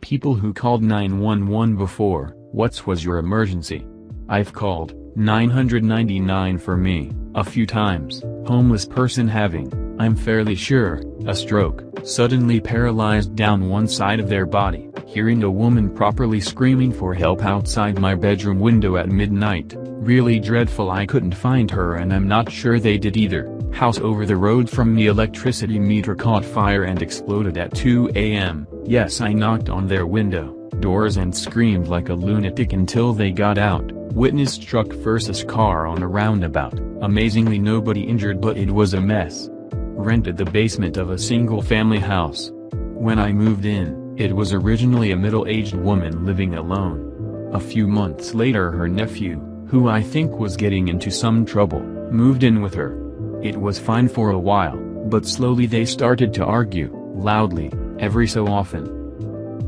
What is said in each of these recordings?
people who called 911 before. What was your emergency? I've called 999 for me, a few times. Homeless person having, I'm fairly sure, a stroke, suddenly paralyzed down one side of their body. Hearing a woman properly screaming for help outside my bedroom window at midnight. Really dreadful. I couldn't find her and I'm not sure they did either. House over the road from me, electricity meter caught fire and exploded at 2 a.m. Yes, I knocked on their window, doors and screamed like a lunatic until they got out. Witness truck versus car on a roundabout. Amazingly nobody injured, but it was a mess. Rented the basement of a single-family house. When I moved in, it was originally a middle-aged woman living alone. A few months later her nephew, who I think was getting into some trouble, moved in with her. It was fine for a while, but slowly they started to argue, loudly, every so often.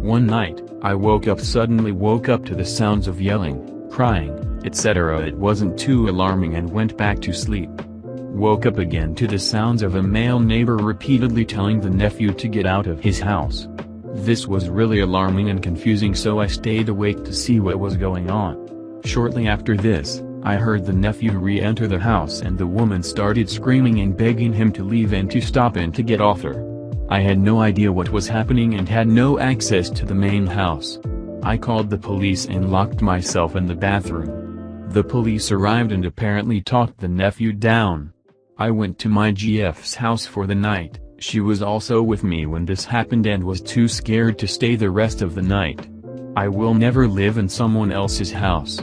One night, I suddenly woke up to the sounds of yelling, crying, etc. It wasn't too alarming and went back to sleep. Woke up again to the sounds of a male neighbor repeatedly telling the nephew to get out of his house. This was really alarming and confusing, so I stayed awake to see what was going on. Shortly after this, I heard the nephew re-enter the house and the woman started screaming and begging him to leave and to stop and to get off her. I had no idea what was happening and had no access to the main house. I called the police and locked myself in the bathroom. The police arrived and apparently talked the nephew down. I went to my GF's house for the night. She was also with me when this happened and was too scared to stay the rest of the night. I will never live in someone else's house.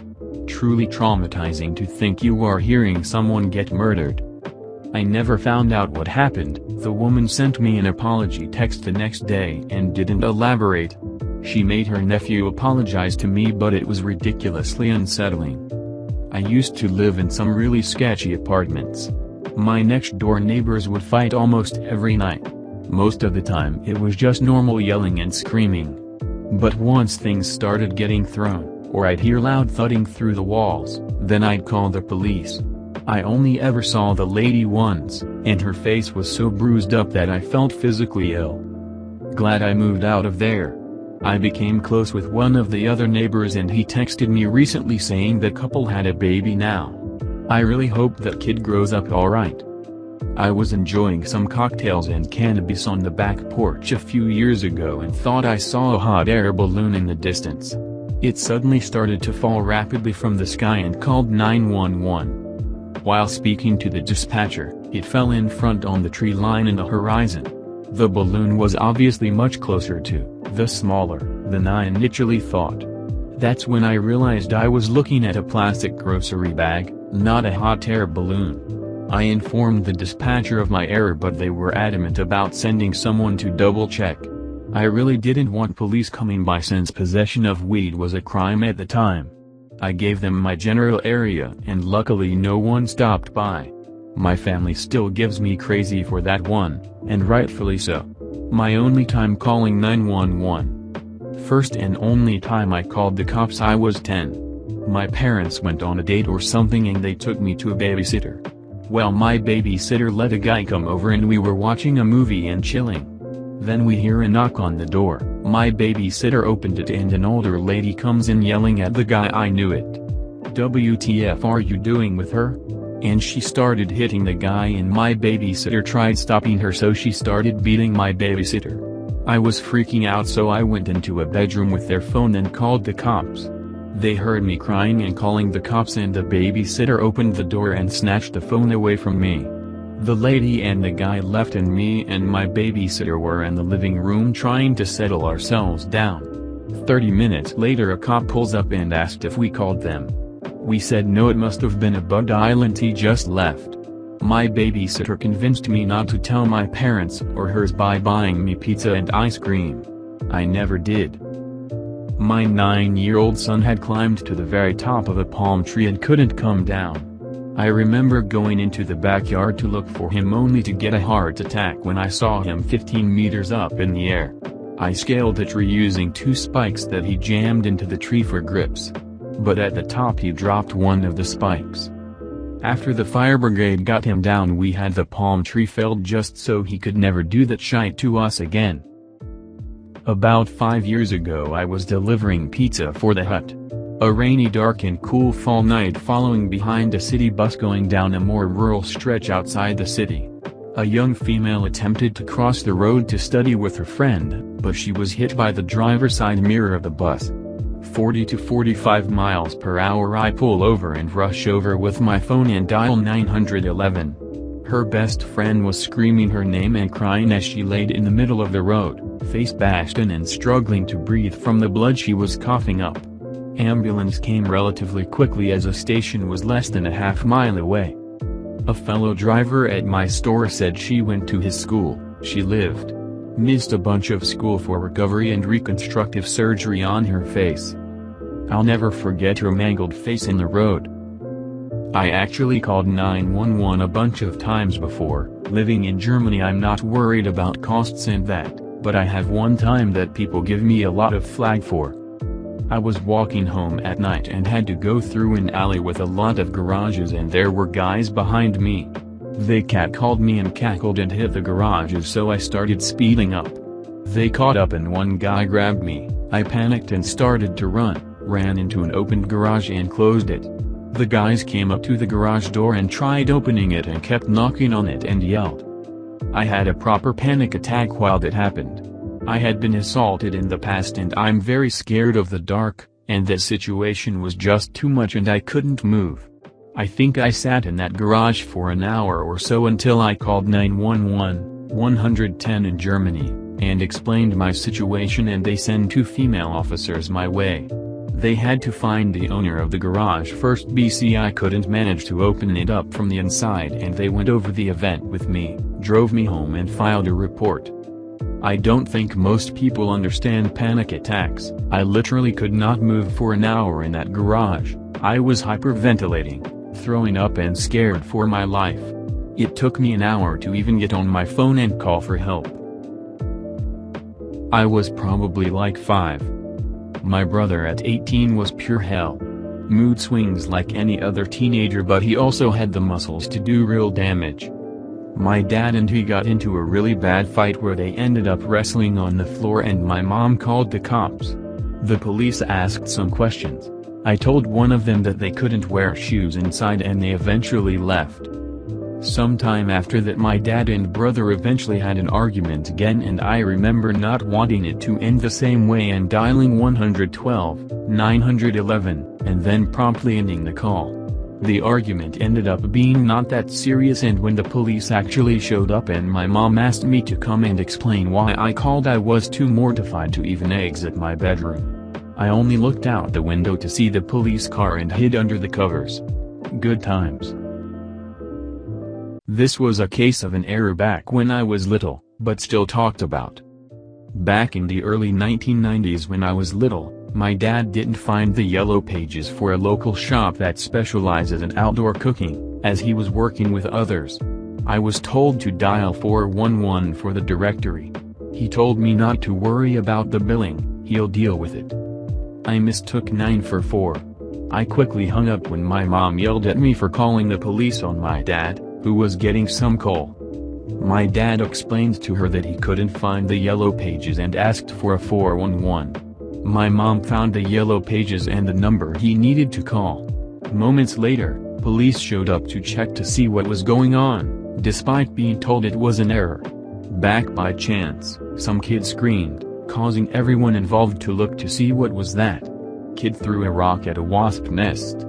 Truly traumatizing to think you are hearing someone get murdered. I never found out what happened. The woman sent me an apology text the next day and didn't elaborate. She made her nephew apologize to me, but it was ridiculously unsettling. I used to live in some really sketchy apartments. My next-door neighbors would fight almost every night. Most of the time it was just normal yelling and screaming. But once things started getting thrown, or I'd hear loud thudding through the walls, then I'd call the police. I only ever saw the lady once, and her face was so bruised up that I felt physically ill. Glad I moved out of there. I became close with one of the other neighbors and he texted me recently saying the couple had a baby now. I really hope that kid grows up alright. I was enjoying some cocktails and cannabis on the back porch a few years ago and thought I saw a hot air balloon in the distance. It suddenly started to fall rapidly from the sky and called 911. While speaking to the dispatcher, it fell in front on the tree line in the horizon. The balloon was obviously much closer to the smaller than I initially thought. That's when I realized I was looking at a plastic grocery bag, not a hot air balloon. I informed the dispatcher of my error, but they were adamant about sending someone to double check. I really didn't want police coming by since possession of weed was a crime at the time. I gave them my general area and luckily no one stopped by. My family still gives me crazy for that one, and rightfully so. My only time calling 911. First and only time I called the cops I was 10. My parents went on a date or something and they took me to a babysitter. Well, my babysitter let a guy come over and we were watching a movie and chilling. Then we hear a knock on the door. My babysitter opened it and an older lady comes in yelling at the guy. I knew it. WTF are you doing with her? And she started hitting the guy and my babysitter tried stopping her, so she started beating my babysitter. I was freaking out, so I went into a bedroom with their phone and called the cops. They heard me crying and calling the cops and the babysitter opened the door and snatched the phone away from me. The lady and the guy left and me and my babysitter were in the living room trying to settle ourselves down. 30 minutes later a cop pulls up and asked if we called them. We said no, it must have been a bug island he just left. My babysitter convinced me not to tell my parents or hers by buying me pizza and ice cream. I never did. My 9-year-old son had climbed to the very top of a palm tree and couldn't come down. I remember going into the backyard to look for him only to get a heart attack when I saw him 15 meters up in the air. I scaled the tree using 2 spikes that he jammed into the tree for grips. But at the top he dropped one of the spikes. After the fire brigade got him down, we had the palm tree felled just so he could never do that shite to us again. About 5 years ago I was delivering pizza for the Hut. A rainy, dark and cool fall night following behind a city bus going down a more rural stretch outside the city. A young female attempted to cross the road to study with her friend, but she was hit by the driver's side mirror of the bus. 40 to 45 miles per hour. I pull over and rush over with my phone and dial 911. Her best friend was screaming her name and crying as she laid in the middle of the road, face bashed in and struggling to breathe from the blood she was coughing up. Ambulance came relatively quickly as a station was less than a half-mile away. A fellow driver at my store said she went to his school, she missed a bunch of school for recovery and reconstructive surgery on her face. I'll never forget her mangled face in the road. I actually called 911 a bunch of times before. Living in Germany I'm not worried about costs and that, but I have one time that people give me a lot of flag for. I was walking home at night and had to go through an alley with a lot of garages and there were guys behind me. They catcalled me and cackled and hit the garages, so I started speeding up. They caught up and one guy grabbed me. I panicked and started to ran into an opened garage and closed it. The guys came up to the garage door and tried opening it and kept knocking on it and yelled. I had a proper panic attack while that happened. I had been assaulted in the past and I'm very scared of the dark, and that situation was just too much and I couldn't move. I think I sat in that garage for an hour or so until I called 911, 110 in Germany, and explained my situation, and they sent 2 female officers my way. They had to find the owner of the garage first because I couldn't manage to open it up from the inside, and they went over the event with me, drove me home and filed a report. I don't think most people understand panic attacks. I literally could not move for an hour in that garage. I was hyperventilating, throwing up and scared for my life. It took me an hour to even get on my phone and call for help. I was probably like 5. My brother at 18 was pure hell. Mood swings like any other teenager, but he also had the muscles to do real damage. My dad and he got into a really bad fight where they ended up wrestling on the floor and my mom called the cops. The police asked some questions. I told one of them that they couldn't wear shoes inside and they eventually left. Sometime after that my dad and brother eventually had an argument again, and I remember not wanting it to end the same way and dialing 112, 911, and then promptly ending the call. The argument ended up being not that serious, and when the police actually showed up and my mom asked me to come and explain why I called, I was too mortified to even exit my bedroom. I only looked out the window to see the police car and hid under the covers. Good times. This was a case of an error back when I was little, but still talked about. Back in the early 1990s when I was little, my dad didn't find the yellow pages for a local shop that specializes in outdoor cooking, as he was working with others. I was told to dial 411 for the directory. He told me not to worry about the billing, he'll deal with it. I mistook 9 for 4. I quickly hung up when my mom yelled at me for calling the police on my dad, who was getting some coal. My dad explained to her that he couldn't find the yellow pages and asked for a 411. My mom found the yellow pages and the number he needed to call. Moments later, police showed up to check to see what was going on, despite being told it was an error. Back by chance, some kid screamed, causing everyone involved to look to see what was that. Kid threw a rock at a wasp nest.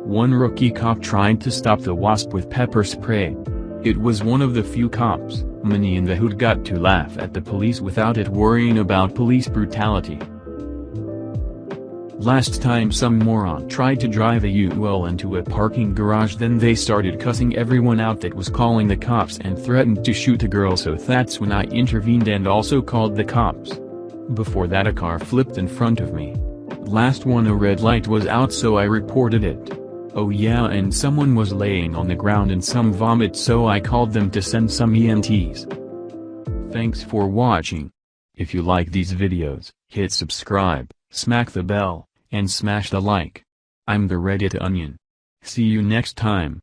One rookie cop tried to stop the wasp with pepper spray. It was one of the few cops, many in the hood, got to laugh at the police without it worrying about police brutality. Last time some moron tried to drive a U-Haul into a parking garage, then they started cussing everyone out that was calling the cops and threatened to shoot a girl, so that's when I intervened and also called the cops. Before that a car flipped in front of me. Last one a red light was out, so I reported it. Oh yeah, and someone was laying on the ground in some vomit, so I called them to send some EMTs. Thanks for watching. If you like these videos, hit subscribe, smack the bell, and smash the like. I'm the Reddit Onion. See you next time.